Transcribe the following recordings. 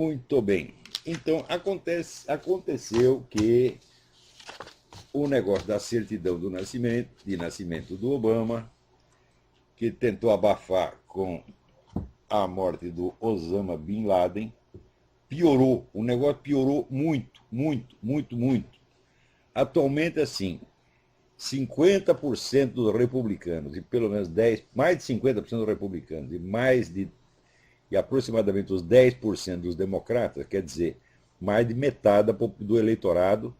Muito bem. Então, aconteceu que o negócio da certidão de nascimento do Obama, que tentou abafar com a morte do Osama Bin Laden, piorou. O negócio piorou muito, muito, muito, muito. Atualmente, assim, 50% dos republicanos e pelo menos mais de 50% dos republicanos e aproximadamente os 10% dos democratas, quer dizer, mais de metade do eleitorado,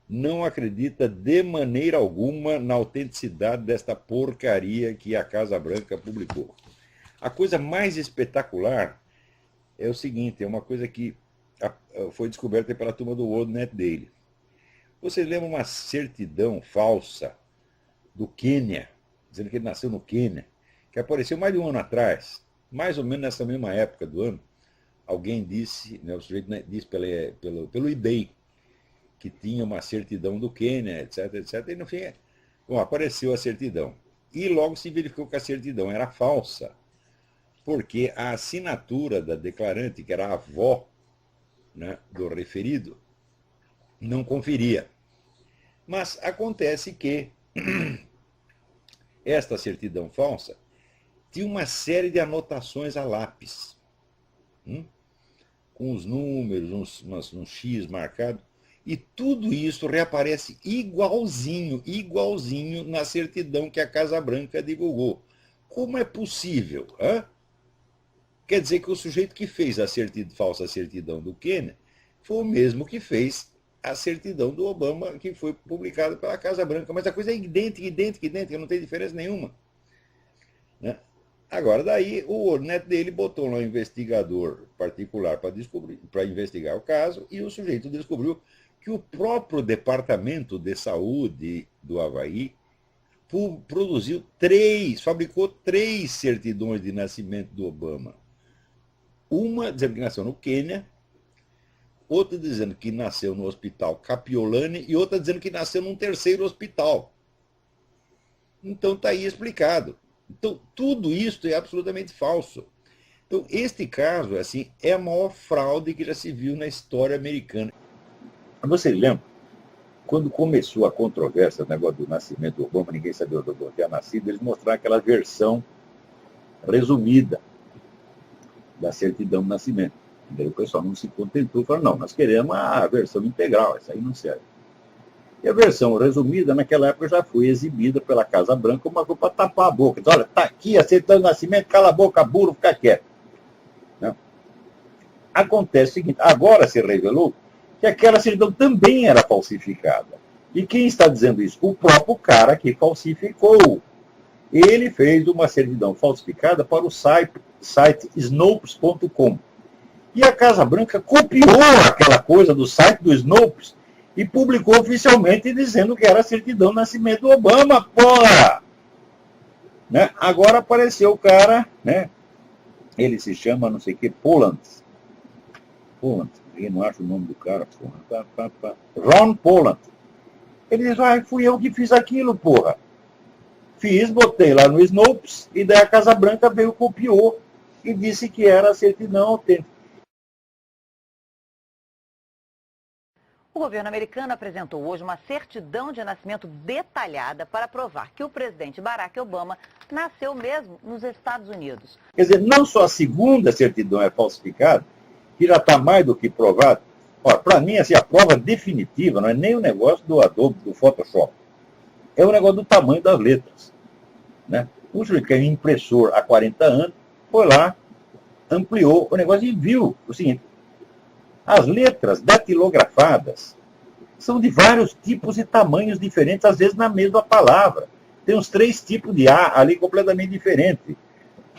não acredita de maneira alguma na autenticidade desta porcaria que a Casa Branca publicou. A coisa mais espetacular é o seguinte, é uma coisa que foi descoberta pela turma do World Net Daily. Vocês lembram uma certidão falsa do Quênia, dizendo que ele nasceu no Quênia, que apareceu mais de um ano atrás, mais ou menos nessa mesma época do ano. Alguém disse, o sujeito disse pelo eBay, que tinha uma certidão do Quênia, etc, etc. E no fim, apareceu a certidão. E logo se verificou que a certidão era falsa, porque a assinatura da declarante, que era a avó, né, do referido, não conferia. Mas acontece que esta certidão falsa tinha uma série de anotações a lápis, com os números, um X marcado, e tudo isso reaparece igualzinho na certidão que a Casa Branca divulgou. Como é possível? Quer dizer que o sujeito que fez a falsa certidão do Quênia foi o mesmo que fez a certidão do Obama, que foi publicada pela Casa Branca. Mas a coisa é idêntica, não tem diferença nenhuma. Né? Agora, daí, o Ornet dele botou lá um investigador particular para investigar o caso, e o sujeito descobriu que o próprio Departamento de Saúde do Havaí fabricou 3 certidões de nascimento do Obama. Uma dizendo que nasceu no Quênia, outra dizendo que nasceu no hospital Kapiolani e outra dizendo que nasceu num terceiro hospital. Então está aí explicado. Então, tudo isso é absolutamente falso. Então, este caso assim, é a maior fraude que já se viu na história americana. Você lembra? Quando começou a controvérsia, o negócio do nascimento do Obama, ninguém sabia onde o Obama tinha nascido, eles mostraram aquela versão resumida da certidão de nascimento. E daí o pessoal não se contentou, falou, não, nós queremos a versão integral, essa aí não serve. E a versão resumida, naquela época, já foi exibida pela Casa Branca como uma coisa para tapar a boca. Diz, olha, está aqui a certidão de nascimento, cala a boca, burro, fica quieto. Não. Acontece o seguinte, agora se revelou que aquela certidão também era falsificada. E quem está dizendo isso? O próprio cara que falsificou. Ele fez uma certidão falsificada para o site Snopes.com. E a Casa Branca copiou aquela coisa do site do Snopes e publicou oficialmente dizendo que era a certidão de nascimento do Obama, porra! Né? Agora apareceu o cara, né? Ele se chama não sei o que, Poland. Eu não acho o nome do cara, porra. Ron Poland. Ele diz, fui eu que fiz aquilo, porra. Fiz, botei lá no Snopes, e daí a Casa Branca veio, copiou, e disse que era a certidão autêntica. O governo americano apresentou hoje uma certidão de nascimento detalhada para provar que o presidente Barack Obama nasceu mesmo nos Estados Unidos. Quer dizer, não só a segunda certidão é falsificada, que já está mais do que provado. Para mim, assim, a prova definitiva não é nem o negócio do Adobe, do Photoshop. É o negócio do tamanho das letras. Né? O sujeito que é impressor há 40 anos, foi lá, ampliou o negócio e viu o seguinte, as letras datilografadas são de vários tipos e tamanhos diferentes, às vezes na mesma palavra. Tem uns 3 tipos de A ali completamente diferentes.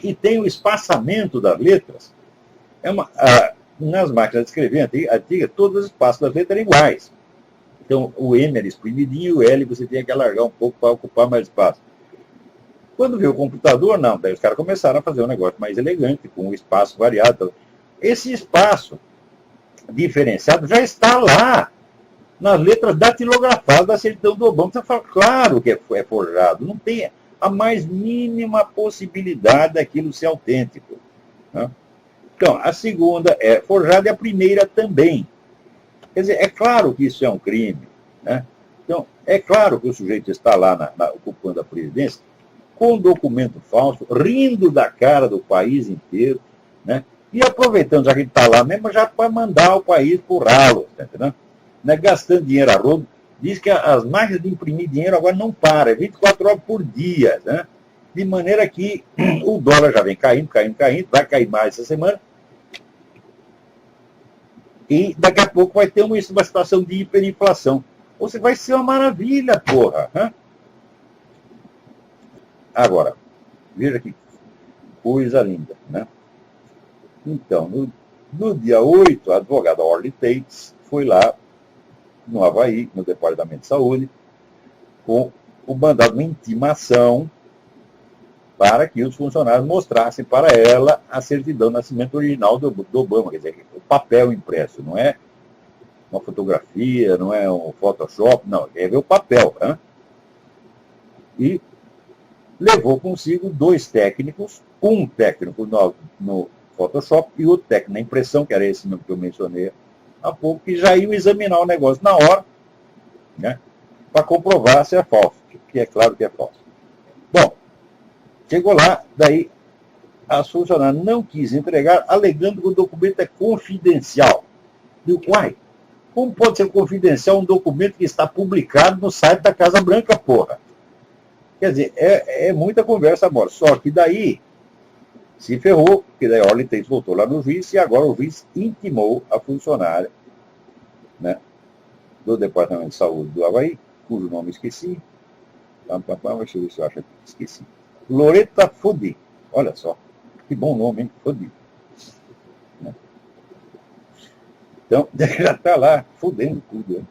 E tem o espaçamento das letras. Nas máquinas de escrever antigas, todos os espaços das letras eram iguais. Então, o M era exprimidinho e o L você tinha que alargar um pouco para ocupar mais espaço. Quando veio o computador, não. Daí os caras começaram a fazer um negócio mais elegante, com o espaço variado. Esse espaço diferenciado já está lá, nas letras datilografadas da certidão do Obama. Você fala, claro que é forjado. Não tem a mais mínima possibilidade daquilo ser autêntico. Né? Então, a segunda é forjada e a primeira também. Quer dizer, é claro que isso é um crime, né? Então, é claro que o sujeito está lá ocupando a presidência com documento falso, rindo da cara do país inteiro, né? E aproveitando, já que ele está lá mesmo, já para mandar o país para o ralo, tá entendendo? Né? Gastando dinheiro a rodo. Diz que as máquinas de imprimir dinheiro agora não param, é 24 horas por dia, né? De maneira que o dólar já vem caindo, vai cair mais essa semana. E daqui a pouco vai ter uma situação de hiperinflação. Ou seja, vai ser uma maravilha, porra. Né? Agora, veja que coisa linda, né? Então, no dia 8, a advogada Orly Tates foi lá no Havaí, no Departamento de Saúde, com o mandado de intimação para que os funcionários mostrassem para ela a certidão de nascimento original do Obama, quer dizer, o papel impresso, não é uma fotografia, não é um Photoshop, não, é ver o papel. Né? E levou consigo 2 técnicos, um técnico no Photoshop e outro técnico na impressão, que era esse mesmo que eu mencionei há pouco, que já iam examinar o negócio na hora, né, para comprovar se é falso, que é claro que é falso. Bom, chegou lá, daí a funcionária não quis entregar, alegando que o documento é confidencial. Digo, uai, como pode ser confidencial um documento que está publicado no site da Casa Branca, porra? Quer dizer, é muita conversa agora. Só que daí se ferrou, porque daí a Orly Tates voltou lá no juiz e agora o juiz intimou a funcionária, né, do Departamento de Saúde do Havaí, cujo nome esqueci. Deixa eu ver se eu acho aqui. Esqueci. Loretta Fudi. Olha só. Que bom nome, hein? Fudi. Né? Então, já está lá, fudendo tudo. Né?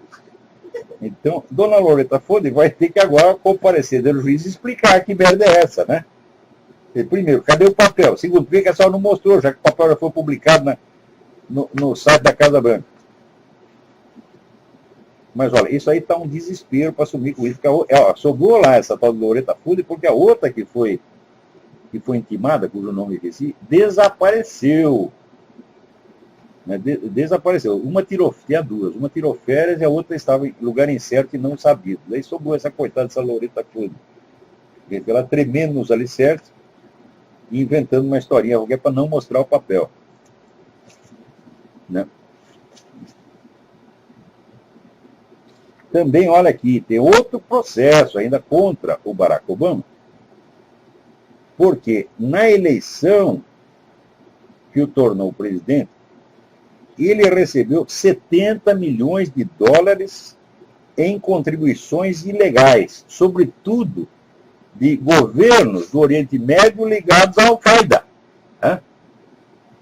Então, dona Loretta Fudi vai ter que agora comparecer do juiz e explicar que merda é essa, né? Primeiro, cadê o papel? Segundo, por que a senhora não mostrou, já que o papel já foi publicado no site da Casa Branca? Mas, olha, isso aí está um desespero para assumir com isso. Sobrou lá essa tal de Loretta Fudi, porque a outra que foi intimada, cujo nome eu esqueci, desapareceu. Né? Desapareceu. Tinha duas. Uma tirou férias e a outra estava em lugar incerto e não sabido. Daí sobrou essa coitada dessa Loretta Fudi. Ela tremendo nos alicerces e inventando uma historinha para não mostrar o papel. Né? Também, olha aqui, tem outro processo ainda contra o Barack Obama, porque na eleição que o tornou presidente, ele recebeu 70 milhões de dólares em contribuições ilegais, sobretudo de governos do Oriente Médio ligados à Al-Qaeda. Né?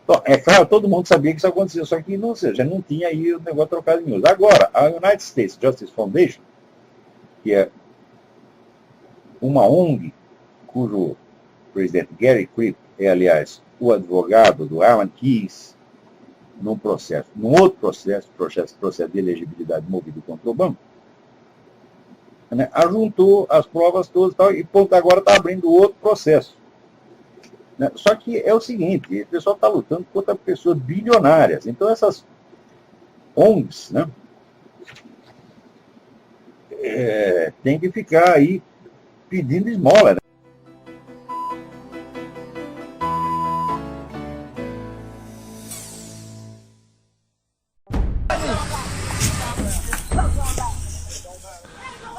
Então, é claro, todo mundo sabia que isso acontecia, só que já não tinha aí o negócio trocado em miúdos. Agora, a United States Justice Foundation, que é uma ONG, cujo presidente Gary Cripp é, aliás, o advogado do Alan Keyes, num outro processo de elegibilidade movido contra o Obama, né, ajuntou as provas todas e agora está abrindo outro processo. Né? Só que é o seguinte, o pessoal está lutando contra pessoas bilionárias. Então essas ONGs, né, tem que ficar aí pedindo esmola. Né?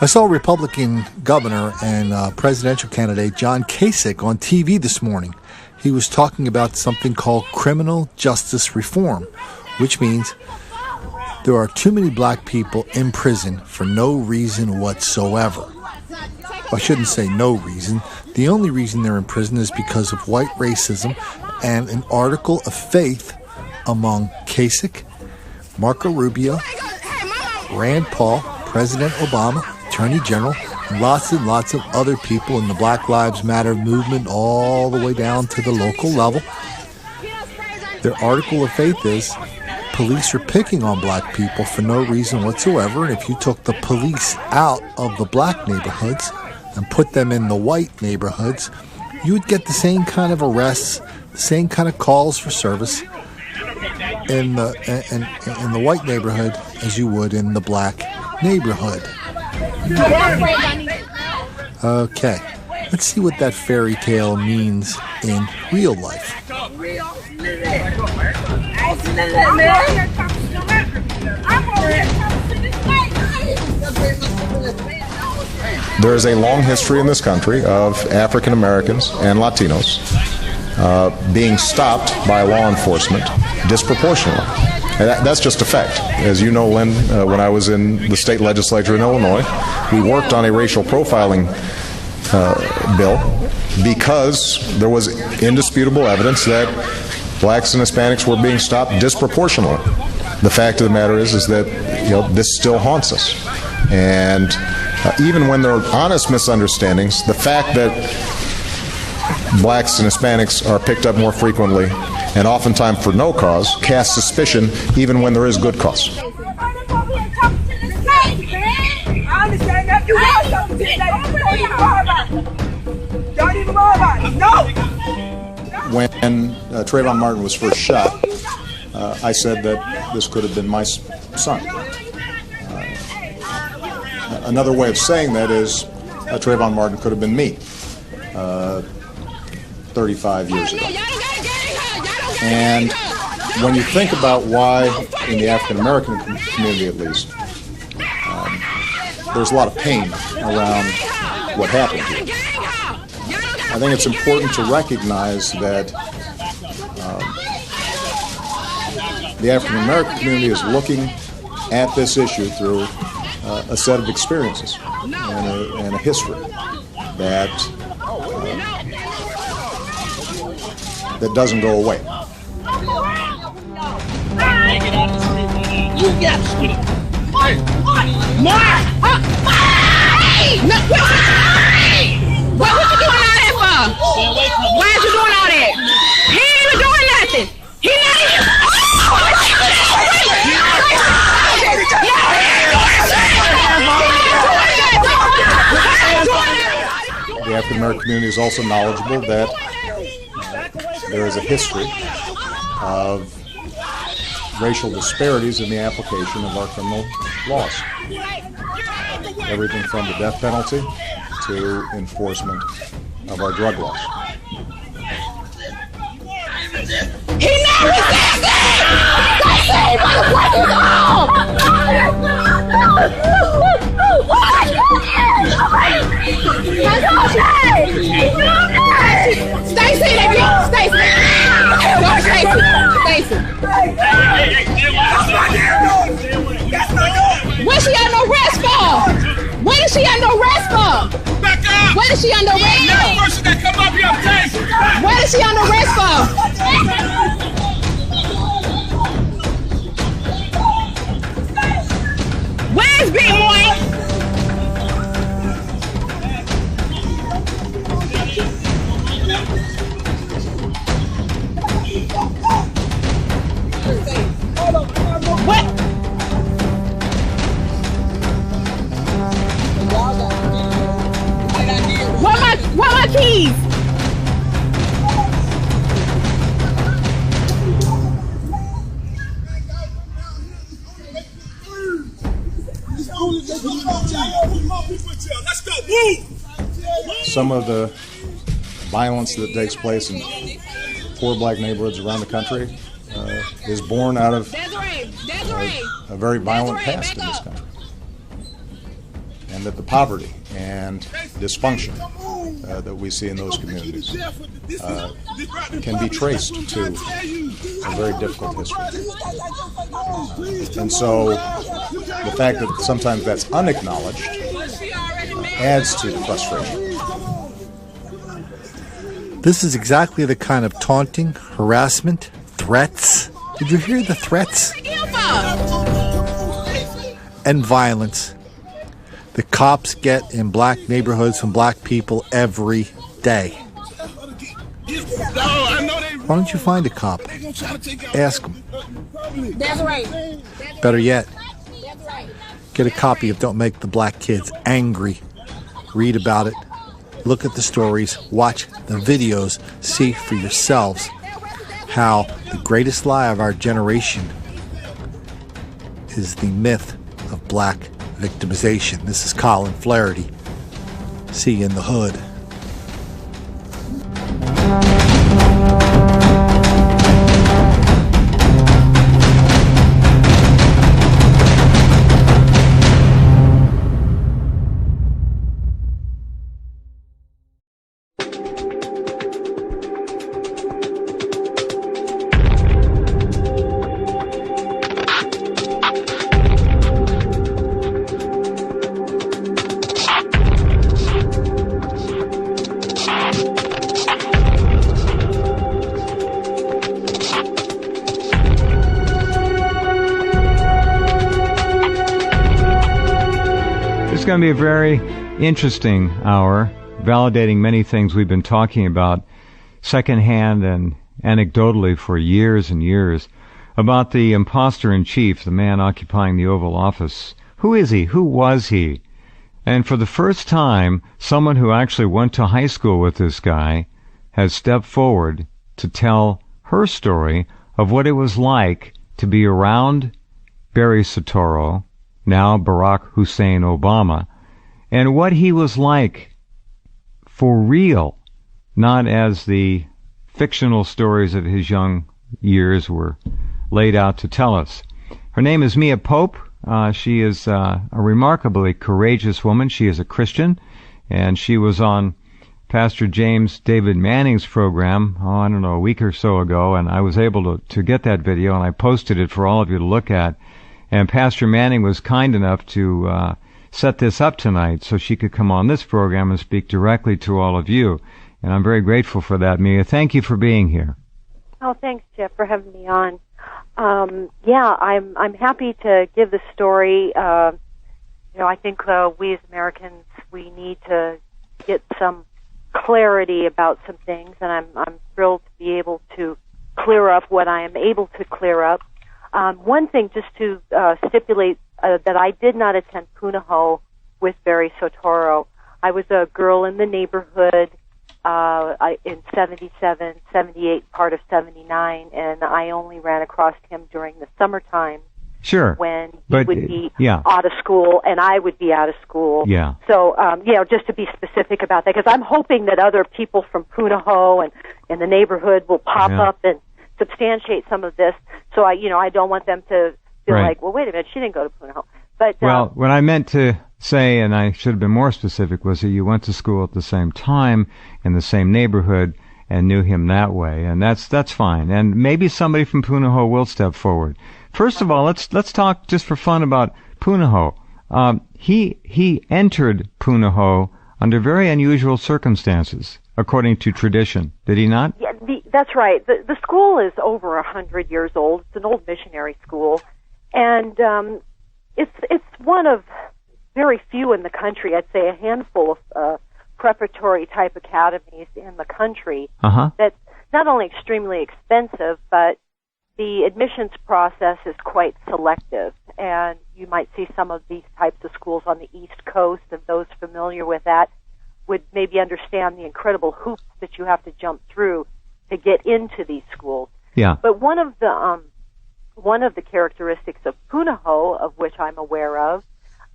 I saw Republican governor and presidential candidate John Kasich on TV this morning. He was talking about something called criminal justice reform, which means there are too many black people in prison for no reason whatsoever. I shouldn't say no reason. The only reason they're in prison is because of white racism and an article of faith among Kasich, Marco Rubio, Rand Paul, President Obama, Attorney General, and lots of other people in the Black Lives Matter movement all the way down to the local level. Their article of faith is police are picking on black people for no reason whatsoever, and if you took the police out of the black neighborhoods and put them in the white neighborhoods, you would get the same kind of arrests, the same kind of calls for service, in the white neighborhood as you would in the black neighborhood. Okay, let's see what that fairy tale means in real life. There is a long history in this country of African Americans and Latinos being stopped by law enforcement disproportionately. And that's just a fact. As you know, Lynn, when I was in the state legislature in Illinois, we worked on a racial profiling bill because there was indisputable evidence that blacks and Hispanics were being stopped disproportionately. The fact of the matter is that this still haunts us. And even when there are honest misunderstandings, the fact that blacks and Hispanics are picked up more frequently and oftentimes for no cause casts suspicion even when there is good cause. When Trayvon Martin was first shot, I said that this could have been my son. Another way of saying that is Trayvon Martin could have been me 35 years ago. And when you think about why, in the African American community at least, there's a lot of pain around what happened here. I think it's important to recognize that the African American community is looking at this issue through a set of experiences and a history that doesn't go away. You get sweet. What you doing all that for? Why is you doing all that? He ain't even doing nothing. He not even. The African American community is also knowledgeable that there is a history of racial disparities in the application of our criminal laws. Everything from the death penalty to enforcement of our drug laws. He not resisting! Stacy, Stacy! Go, Stacy! Stacy! What she under arrest for? What is she under arrest for? Back up! What is she under arrest for? Person that come up here, Stacy! What is she under arrest for? Where's Big Boy? What? Where my keys? Some of the violence that takes place in poor black neighborhoods around the country is born out of a very violent past in this country. And that the poverty and dysfunction that we see in those communities can be traced to a very difficult history. And so the fact that sometimes that's unacknowledged adds to the frustration. This is exactly the kind of taunting, harassment, threats. Did you hear the threats? And violence the cops get in black neighborhoods from black people every day. Why don't you find a cop? Ask them. That's right. Better yet, get a copy of Don't Make the Black Kids Angry. Read about it. Look at the stories. Watch the videos. See for yourselves how the greatest lie of our generation is the myth of black victimization. This is Colin Flaherty. See you in the hood. It's going to be a very interesting hour, validating many things we've been talking about secondhand and anecdotally for years and years, about the imposter-in-chief, the man occupying the Oval Office. Who is he? Who was he? And for the first time, someone who actually went to high school with this guy has stepped forward to tell her story of what it was like to be around Barry Soetoro, now Barack Hussein Obama, and what he was like for real, not as the fictional stories of his young years were laid out to tell us. Her name is Mia Pope. She is a remarkably courageous woman. She is a Christian, and she was on Pastor James David Manning's program, a week or so ago, and I was able to get that video, and I posted it for all of you to look at. And Pastor Manning was kind enough to set this up tonight so she could come on this program and speak directly to all of you. And I'm very grateful for that, Mia. Thank you for being here. Oh, thanks, Jeff, for having me on. I'm happy to give the story. I think we as Americans, we need to get some clarity about some things, and I'm thrilled to be able to clear up what I am able to clear up. One thing, just to stipulate that I did not attend Punahou with Barry Soetoro. I was a girl in the neighborhood in 77, 78, part of 79, and I only ran across him during the summertime. Sure. When he would be out of school and I would be out of school. Yeah. So, just to be specific about that, because I'm hoping that other people from Punahou and in the neighborhood will pop up and substantiate some of this. So I don't want them to feel like, well, wait a minute, she didn't go to Punahou. But what I meant to say, and I should have been more specific, was that you went to school at the same time in the same neighborhood and knew him that way, and that's fine. And maybe somebody from Punahou will step forward. First of all, let's talk just for fun about Punahou. He entered Punahou under very unusual circumstances, according to tradition. Did he not? Yeah, that's right. The school is over 100 years old. It's an old missionary school, and it's one of very few in the country. I'd say a handful of preparatory type academies in the country. That's not only extremely expensive, but the admissions process is quite selective, and you might see some of these types of schools on the East Coast, and those familiar with that would maybe understand the incredible hoops that you have to jump through to get into these schools. Yeah. But one of the characteristics of Punahou, of which I'm aware of,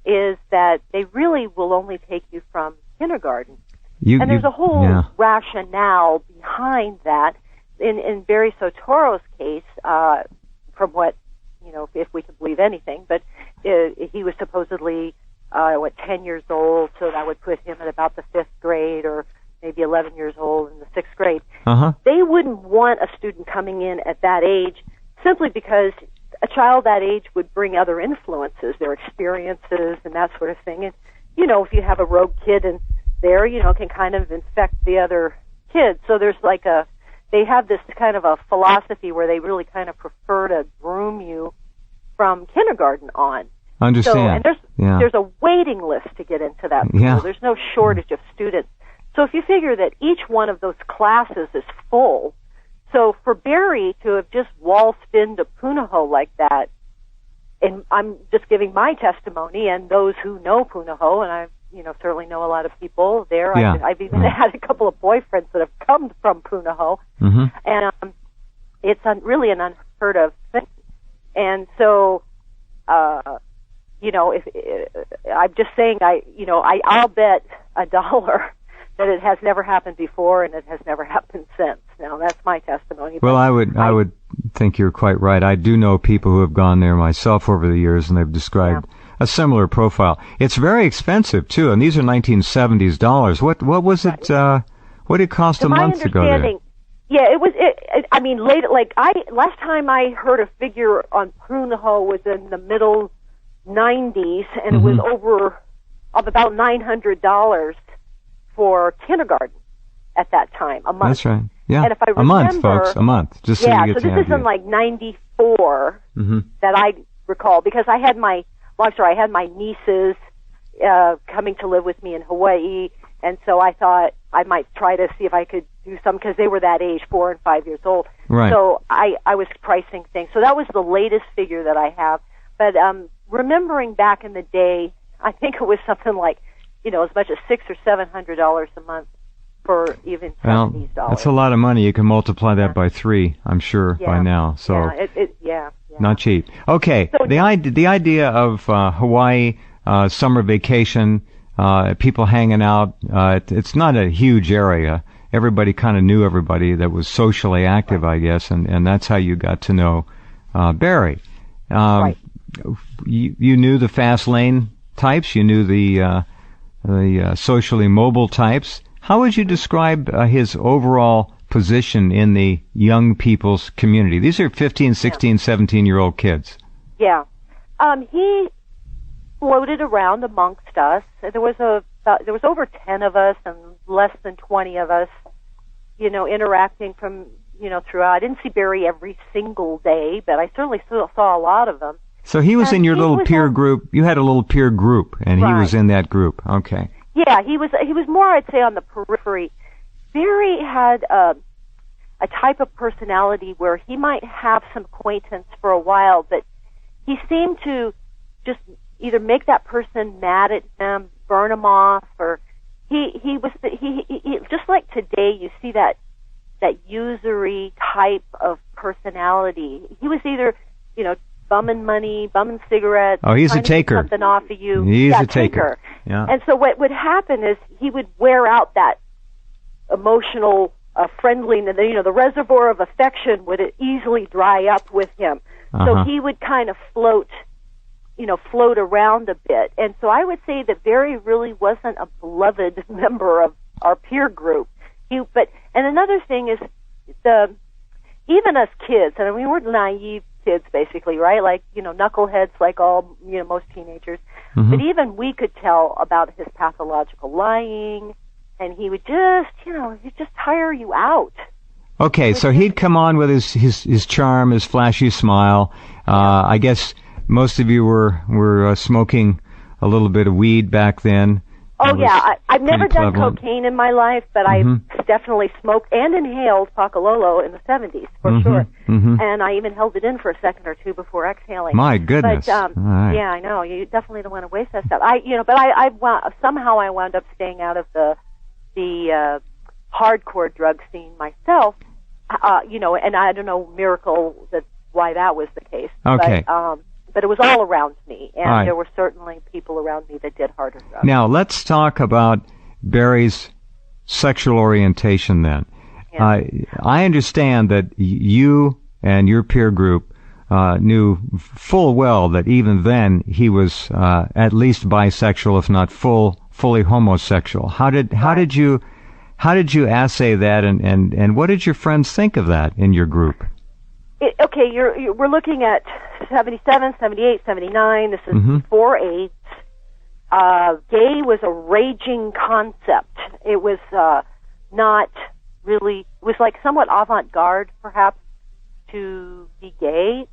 is that they really will only take you from kindergarten. And there's a whole rationale behind that. In Barry Soetoro's case, from what, if we can believe anything, but he was supposedly, 10 years old, so that would put him at about the 5th grade, or maybe 11 years old in the 6th grade. They wouldn't want a student coming in at that age simply because a child that age would bring other influences, their experiences and that sort of thing. And, if you have a rogue kid in there, it can kind of infect the other kids. So there's they have this kind of a philosophy where they really kind of prefer to groom you from kindergarten on. Understand. So, and there's a waiting list to get into that school. Yeah. There's no shortage of students. So if you figure that each one of those classes is full, so for Barry to have just waltzed into Punahou like that, and I'm just giving my testimony, and those who know Punahou, and I certainly know a lot of people there. I've even had a couple of boyfriends that have come from Punahou. Mm-hmm. And it's really an unheard of thing. And so, if I'm just saying, I'll bet $1 that it has never happened before and it has never happened since. Now, that's my testimony. Well, I would think you're quite right. I do know people who have gone there myself over the years, and they've described a similar profile. It's very expensive too, and these are 1970s dollars. What was it? What did it cost a month to go there? Yeah, it was. Last time I heard a figure on Punahou was in the middle 90s, and it was of about $900 for kindergarten at that time, a month. That's right. Yeah, and if I remember, a month, folks, a month. Just so you get so this is in like 94 that I recall, because I had my nieces coming to live with me in Hawaii, and so I thought I might try to see if I could do some, because they were that age, 4 and 5 years old. Right. So I was pricing things. So that was the latest figure that I have. But remembering back in the day, I think it was something like, as much as $600 or $700 a month for even $70. That's a lot of money. You can multiply that by 3, I'm sure, by now. So not cheap. Okay, so the idea of Hawaii summer vacation, people hanging out. It's not a huge area. Everybody kind of knew everybody that was socially active, I guess, and that's how you got to know Barry. Right. You knew the fast lane types. You knew the socially mobile types. How would you describe his overall position in the young people's community? These are 15, 16, 17-year-old kids. Yeah. He floated around amongst us. There was over 10 of us and less than 20 of us, interacting from, throughout. I didn't see Barry every single day, but I certainly still saw a lot of them. So he was in your little peer group. You had a little peer group, and he was in that group. Okay. Yeah, he was more, I'd say, on the periphery. Barry had a type of personality where he might have some acquaintance for a while, but he seemed to just either make that person mad at him, burn him off, or he just like today you see that usury type of personality. He was either, bumming money, bumming cigarettes. Oh, he's a taker. Something off of you. He's a taker. Yeah. And so what would happen is he would wear out that emotional friendliness. The reservoir of affection would easily dry up with him. So he would kind of float around a bit. And so I would say that Barry really wasn't a beloved member of our peer group. And another thing is even us kids, and we were naive kids basically, right? Like, knuckleheads like all, most teenagers. But even we could tell about his pathological lying, and he would just, he'd just tire you out. Okay, so he'd come on with his charm, his flashy smile. I guess most of you were smoking a little bit of weed back then. Oh, yeah. I've never done cocaine in my life, but I've definitely smoked and inhaled Pakalolo in the 70s, for sure. And I even held it in for a second or two before exhaling. My goodness. But, right. Yeah, I know. You definitely don't want to waste that stuff. Somehow I wound up staying out of the hardcore drug scene myself, and I don't know, miracle why that was the case. Okay. But it was all around me, and there were certainly people around me that did harder drugs. Now, let's talk about Barry's sexual orientation then. Yeah. I understand that you and your peer group knew full well that even then he was at least bisexual, if not fully homosexual. How did you assay that, and what did your friends think of that in your group? We're looking at 77, 78, 79. This is before AIDS. Gay was a raging concept. It was not really, it was like somewhat avant-garde, perhaps, to be gay.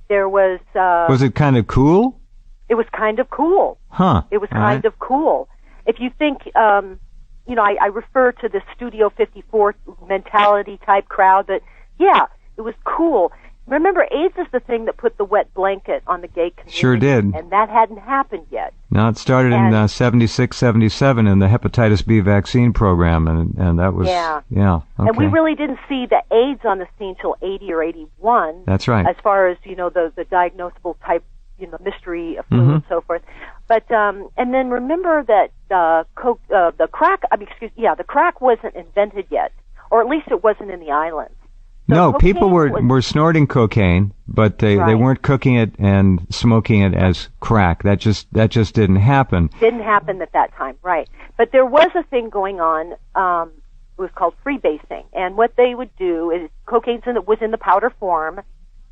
There was... was it kind of cool? It was kind of cool. Huh. It was kind of cool. If you think, I refer to the Studio 54 mentality type crowd, but yeah, it was cool. remember, AIDS is the thing that put the wet blanket on the gay community. Sure did. And that hadn't happened yet. No, it started in 76, 77 in the hepatitis B vaccine program, and that was... Yeah. Okay. And we really didn't see the AIDS on the scene till 80 or 81. That's right. As far as, the diagnosable type, mystery flu and so forth. But, and then remember that the crack wasn't invented yet, or at least it wasn't in the islands. So no, people were snorting cocaine, but they weren't cooking it and smoking it as crack. That just didn't happen. Didn't happen at that time, right. But there was a thing going on, it was called freebasing. And what they would do is cocaine was in the powder form,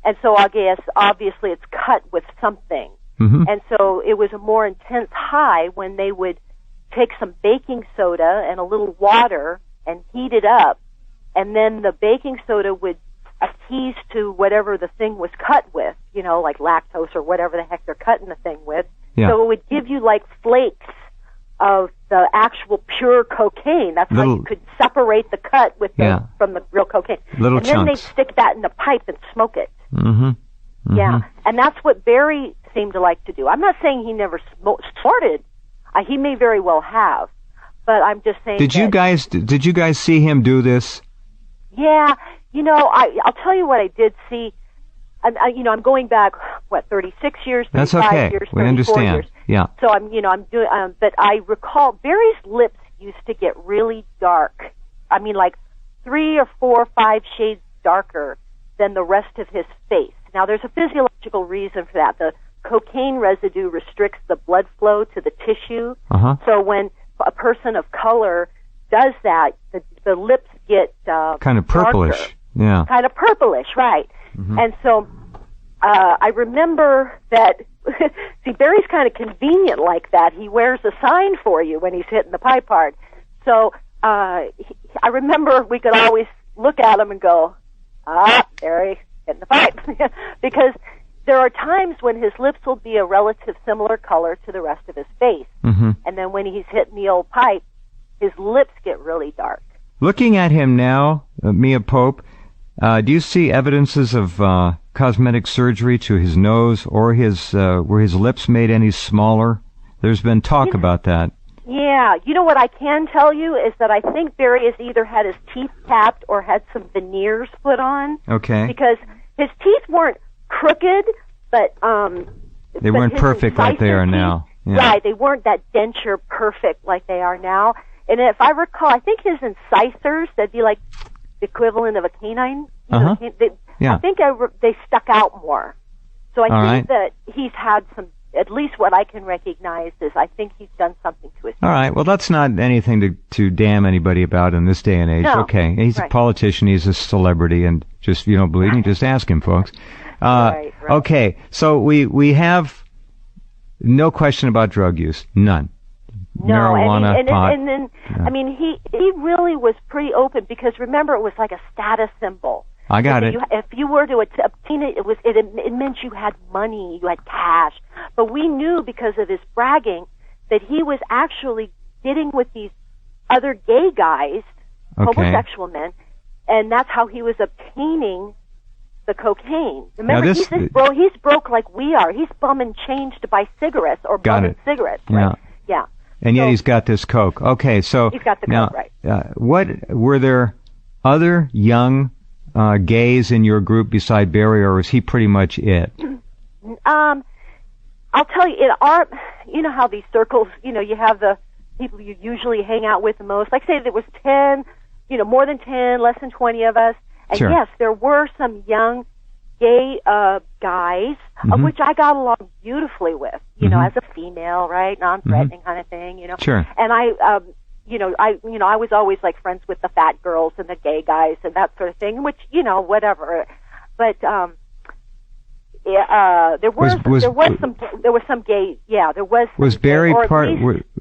and so I guess obviously it's cut with something. Mm-hmm. And so it was a more intense high when they would take some baking soda and a little water and heat it up, and then the baking soda would adhere to whatever the thing was cut with, like lactose or whatever the heck they're cutting the thing with. Yeah. So it would give you like flakes of the actual pure cocaine. That's how you could separate the cut from the real cocaine. Little and then chunks. they'd stick that in a pipe and smoke it. Mm-hmm. Mm-hmm. Yeah, and that's what Barry seemed to like to do. I'm not saying he never snorted. He may very well have, but I'm just saying. Did you guys see him do this? Yeah, I'll tell you what I did see. I'm going back 36 years, 35 That's okay. years, 34 we understand. years. Yeah. So I'm doing, but I recall Barry's lips used to get really dark. I mean, like 3 or 4 or 5 shades darker than the rest of his face. Now, there's a physiological reason for that. The cocaine residue restricts the blood flow to the tissue. Uh-huh. So when a person of color does that, the lips get kind of purplish. Darker. Yeah. Kind of purplish, right. Mm-hmm. And so I remember that, see, Barry's kind of convenient like that. He wears a sign for you when he's hitting the pipe hard. So I remember we could always look at him and go, Barry, hitting the pipe. Because there are times when his lips will be a relative similar color to the rest of his face. Mm-hmm. And then when he's hitting the old pipe, his lips get really dark. Looking at him now, Mia Pope, do you see evidences of cosmetic surgery to his nose or were his lips made any smaller? There's been talk about that. Yeah. What I can tell you is that I think Barry has either had his teeth capped or had some veneers put on. Okay. Because his teeth weren't crooked, but they weren't perfect like they are now. Yeah. Right. They weren't that denture perfect like they are now. And if I recall, I think his incisors, that'd be like the equivalent of a canine. Uh-huh. I think they stuck out more. So I think that he's had some, at least what I can recognize is I think he's done something to his teeth. All right. Well, that's not anything to damn anybody about in this day and age. No. Okay. He's a politician. He's a celebrity. And just, if you don't believe me, just ask him, folks. Right. Okay. So we have no question about drug use. None. No, marijuana, pot. And then, I mean, he really was pretty open because remember, it was like a status symbol. I got it. If you were to obtain it, it meant you had money, you had cash. But we knew because of his bragging that he was actually getting with these other gay guys, homosexual men, and that's how he was obtaining the cocaine. Remember, he's broke like we are. He's bumming change to buy cigarettes or bumming cigarettes. Right? Yeah. And yet he's got this coke. Okay, so he's got the now, coke, right? What were there other young gays in your group beside Barry, or was he pretty much it? I'll tell you, you know how these circles, you have the people you usually hang out with the most. Like say there was 10, more than 10, less than 20 of us. And sure. Yes, there were some young gay guys, of which I got along beautifully with, as a female, right, non-threatening kind of thing, Sure. And I was always like friends with the fat girls and the gay guys and that sort of thing, which whatever. But there was some gay. Yeah, there was. Was Barry part?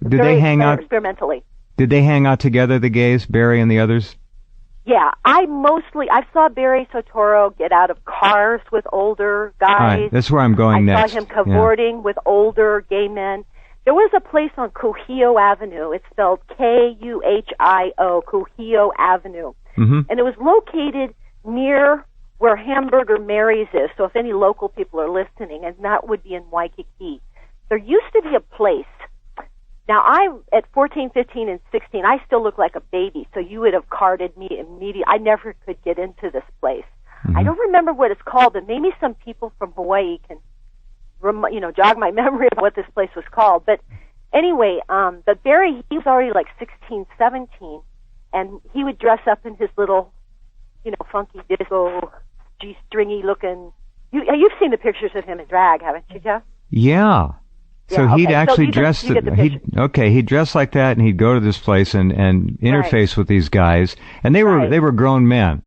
Did they hang out experimentally? Did they hang out together, the gays, Barry and the others? Yeah, I saw Barry Soetoro get out of cars with older guys. All right, that's where I'm going next. I saw him cavorting with older gay men. There was a place on Kuhio Avenue. It's spelled Kuhio, Kuhio Avenue. Mm-hmm. And it was located near where Hamburger Mary's is. So if any local people are listening, and that would be in Waikiki. There used to be a place. Now, at 14, 15, and 16, I still look like a baby, so you would have carted me immediately. I never could get into this place. I don't remember what it's called, but maybe some people from Hawaii can, jog my memory of what this place was called. But anyway, but Barry, he was already like 16, 17, and he would dress up in his little, funky disco, G-stringy looking. You've seen the pictures of him in drag, haven't you, Jeff? Yeah. So he'd actually dress. He'd dress like that, and he'd go to this place and interface with these guys, and they were grown men.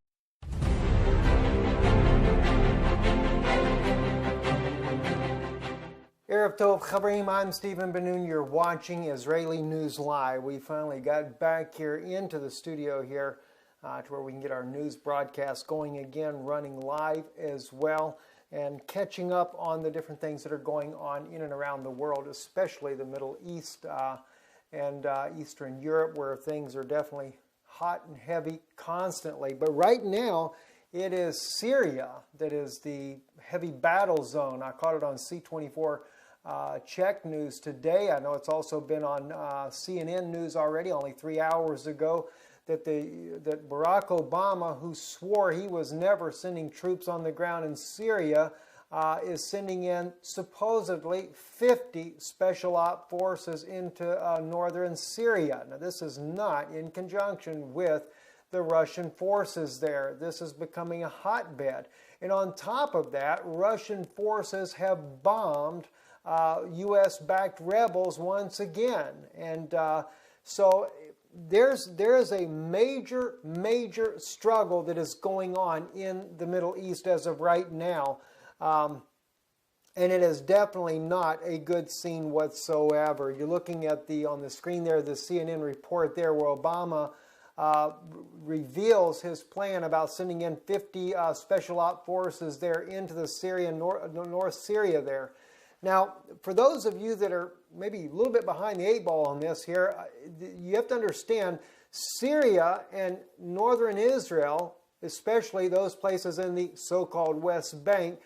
Erev Tov Chaverim, I'm Stephen Ben-Nun. You're watching Israeli News Live. We finally got back here into the studio here to where we can get our news broadcast going again, running live as well, and catching up on the different things that are going on in and around the world, especially the Middle East and Eastern Europe, where things are definitely hot and heavy constantly. But right now, it is Syria that is the heavy battle zone. I caught it on C24 Czech News today. I know it's also been on CNN News already, only 3 hours ago, that Barack Obama, who swore he was never sending troops on the ground in Syria, is sending in supposedly 50 special op forces into northern Syria. Now, this is not in conjunction with the Russian forces there. This is becoming a hotbed. And on top of that, Russian forces have bombed U.S.-backed rebels once again. And so there is a major struggle that is going on in the Middle East as of right now. And it is definitely not a good scene whatsoever. You're looking at on the screen there, the CNN report there where Obama reveals his plan about sending in 50 special op forces there into the North Syria there. Now, for those of you that are maybe a little bit behind the 8 ball on this here, you have to understand Syria and northern Israel, especially those places in the so-called West Bank,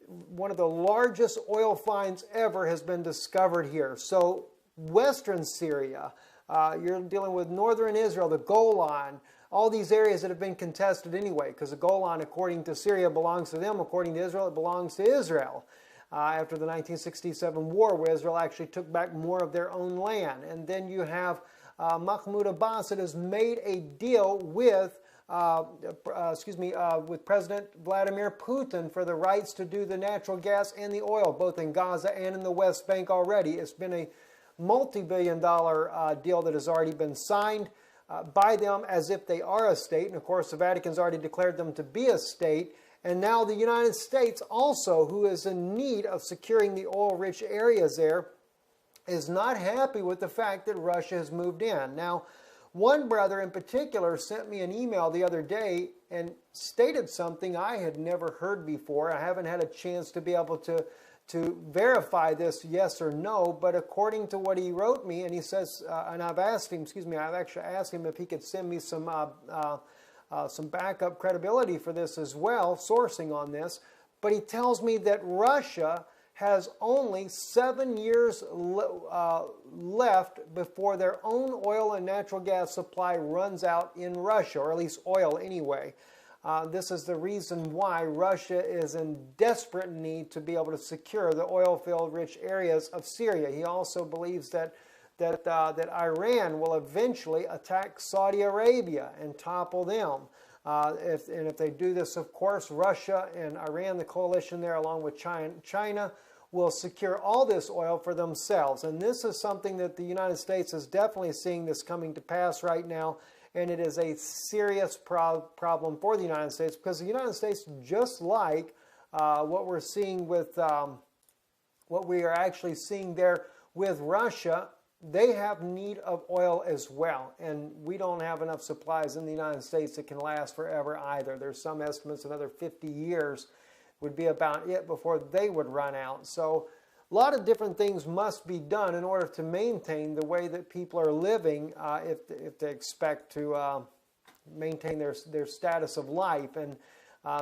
one of the largest oil finds ever has been discovered here. So western Syria, you're dealing with northern Israel, the Golan, all these areas that have been contested anyway, because the Golan, according to Syria, belongs to them. According to Israel, it belongs to Israel. After the 1967 war, where Israel actually took back more of their own land. And then you have Mahmoud Abbas that has made a deal with with President Vladimir Putin for the rights to do the natural gas and the oil, both in Gaza and in the West Bank already. It's been a multi-billion-dollar deal that has already been signed by them as if they are a state. And of course, the Vatican's already declared them to be a state. And now the United States also, who is in need of securing the oil-rich areas there, is not happy with the fact that Russia has moved in. Now, one brother in particular sent me an email the other day and stated something I had never heard before. I haven't had a chance to be able to verify this yes or no, but according to what he wrote me, and he says, and I've actually asked him if he could send me some backup credibility for this as well, sourcing on this, but he tells me that Russia has only 7 years left before their own oil and natural gas supply runs out in Russia, or at least oil anyway. This is the reason why Russia is in desperate need to be able to secure the oil-filled rich areas of Syria. He also believes that Iran will eventually attack Saudi Arabia and topple them. If they do this, of course, Russia and Iran, the coalition there, along with China, will secure all this oil for themselves. And this is something that the United States is definitely seeing this coming to pass right now, and it is a serious problem for the United States, because the United States, just like what we're seeing with what we are actually seeing there with Russia, they have need of oil as well, and we don't have enough supplies in the United States that can last forever either. There's some estimates another 50 years would be about it before they would run out. So a lot of different things must be done in order to maintain the way that people are living if they expect to maintain their status of life. And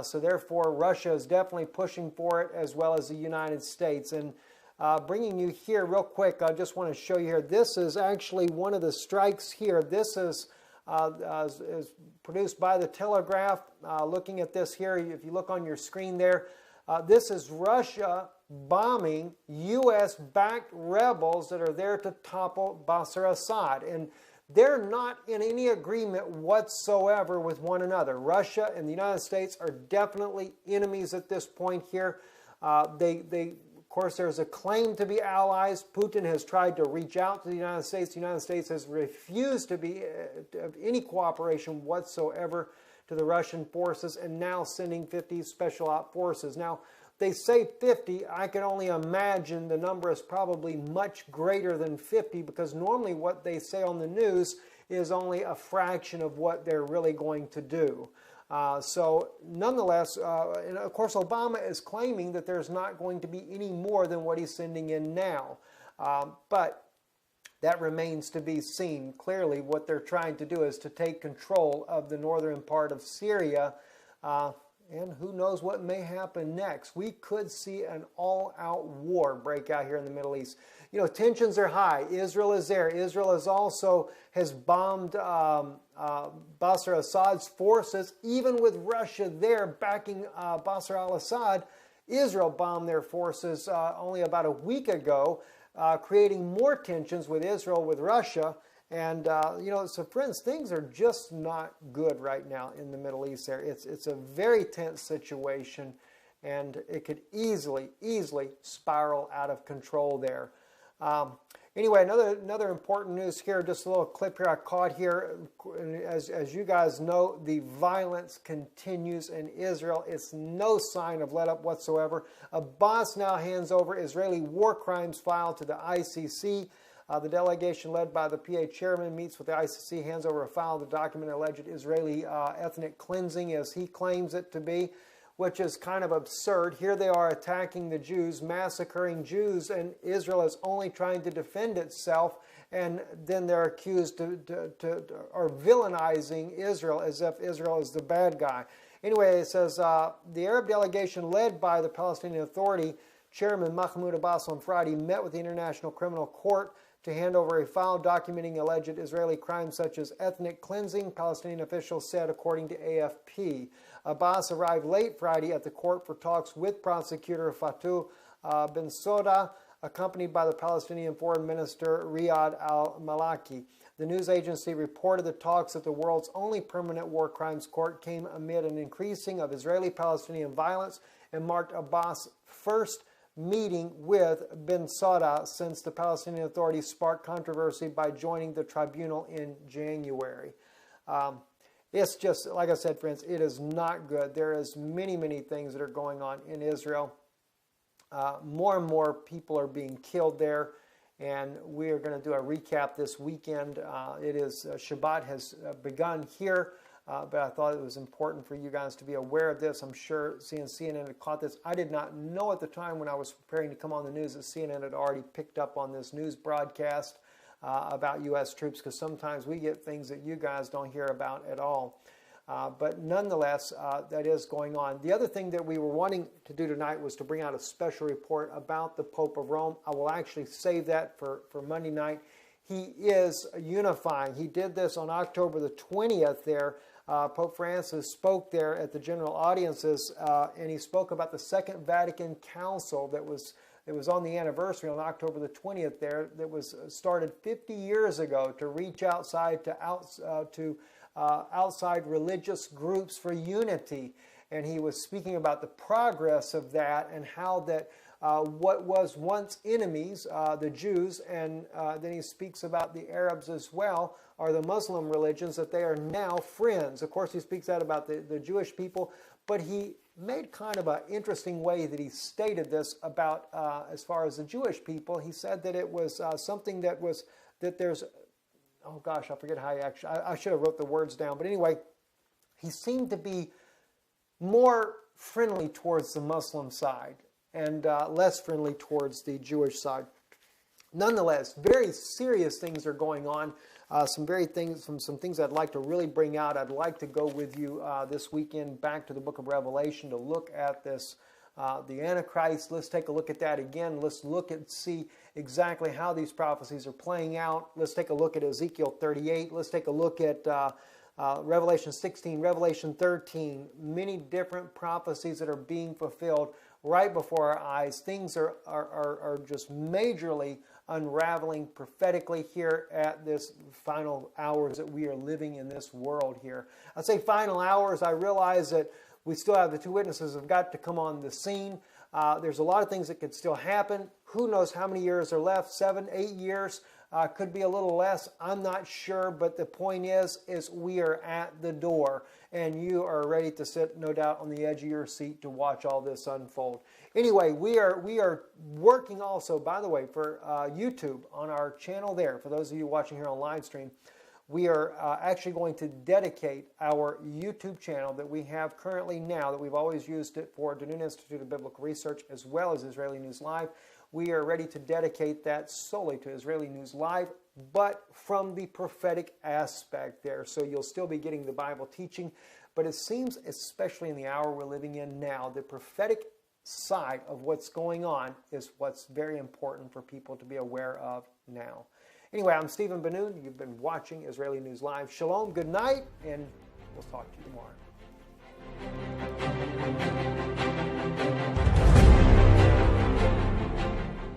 So therefore, Russia is definitely pushing for it, as well as the United States. And bringing you here real quick, I just want to show you here. This is actually one of the strikes here. This is produced by the Telegraph. Looking at this here, if you look on your screen there, this is Russia bombing U.S.-backed rebels that are there to topple Bashar Assad. And they're not in any agreement whatsoever with one another. Russia and the United States are definitely enemies at this point here. Of course, there's a claim to be allies. Putin has tried to reach out to the United States. The United States has refused to be of any cooperation whatsoever to the Russian forces, and now sending 50 special op forces. Now, they say 50. I can only imagine the number is probably much greater than 50, because normally what they say on the news is only a fraction of what they're really going to do. So nonetheless, and of course Obama is claiming that there's not going to be any more than what he's sending in now. But that remains to be seen. Clearly what they're trying to do is to take control of the northern part of Syria. And who knows what may happen next. We could see an all-out war break out here in the Middle East. You know, tensions are high. Israel is there. Israel has bombed Bashar Assad's forces. Even with Russia there backing Bashar al-Assad, Israel bombed their forces only about a week ago, creating more tensions with Israel, with Russia. And, you know, so friends, things are just not good right now in the Middle East there. It's a very tense situation, and it could easily spiral out of control there. Anyway, another important news here, just a little clip here I caught here. As you guys know, the violence continues in Israel. It's no sign of let up whatsoever. Abbas now hands over Israeli war crimes file to the ICC. The delegation led by the PA chairman meets with the ICC, hands over a file to document alleged Israeli ethnic cleansing, as he claims it to be, which is kind of absurd. Here they are attacking the Jews, massacring Jews, and Israel is only trying to defend itself, and then they're accused or villainizing Israel as if Israel is the bad guy. Anyway, it says the Arab delegation led by the Palestinian Authority Chairman Mahmoud Abbas on Friday met with the International Criminal Court to hand over a file documenting alleged Israeli crimes such as ethnic cleansing, Palestinian officials said, according to AFP. Abbas arrived late Friday at the court for talks with prosecutor Fatou Bensouda, accompanied by the Palestinian Foreign Minister Riyad al-Maliki. The news agency reported the talks at the world's only permanent war crimes court came amid an increasing of Israeli-Palestinian violence and marked Abbas' first meeting with Bensouda since the Palestinian Authority sparked controversy by joining the tribunal in January. It's just, like I said, friends, it is not good. There is many things that are going on in Israel. More and more people are being killed there, and we are going to do a recap this weekend. Shabbat has begun here. But I thought it was important for you guys to be aware of this. I'm sure CNN had caught this. I did not know at the time when I was preparing to come on the news that CNN had already picked up on this news broadcast about U.S. troops, because sometimes we get things that you guys don't hear about at all. But nonetheless, that is going on. The other thing that we were wanting to do tonight was to bring out a special report about the Pope of Rome. I will actually save that for Monday night. He is unifying. He did this on October the 20th there. Pope Francis spoke there at the general audiences, and he spoke about the Second Vatican Council that was on the anniversary on October the 20th there, that was started 50 years ago to reach outside to outside religious groups for unity. And he was speaking about the progress of that, and how that what was once enemies, the Jews, and then he speaks about the Arabs as well, or the Muslim religions, that they are now friends. Of course, he speaks that about the Jewish people, but he made kind of an interesting way that he stated this about as far as the Jewish people. He said that it was something that there's, oh gosh, I forget how he actually, I should have wrote the words down, but anyway, he seemed to be more friendly towards the Muslim side and less friendly towards the Jewish side. Nonetheless, very serious things are going on. Some things I'd like to really bring out. I'd like to go with you this weekend back to the book of Revelation to look at this, the Antichrist. Let's take a look at that again. Let's look and see exactly how these prophecies are playing out. Let's take a look at Ezekiel 38. Let's take a look at Revelation 16, Revelation 13, many different prophecies that are being fulfilled right before our eyes. Things are just majorly unraveling prophetically here at this final hours that we are living in this world here. I say final hours. I realize that we still have the two witnesses have got to come on the scene. There's a lot of things that could still happen. Who knows how many years are left? 7, 8 years. Could be a little less. I'm not sure, but the point is we are at the door, and you are ready to sit, no doubt, on the edge of your seat to watch all this unfold. Anyway, we are working also, by the way, for YouTube on our channel there. For those of you watching here on live stream, we are actually going to dedicate our YouTube channel that we have currently now, that we've always used it for Dunoon Institute of Biblical Research as well as Israeli News Live. We are ready to dedicate that solely to Israeli News Live, but from the prophetic aspect there. So you'll still be getting the Bible teaching, but it seems, especially in the hour we're living in now, the prophetic side of what's going on is what's very important for people to be aware of now. Anyway, I'm Stephen Ben-Nun. You've been watching Israeli News Live. Shalom, good night, and we'll talk to you tomorrow.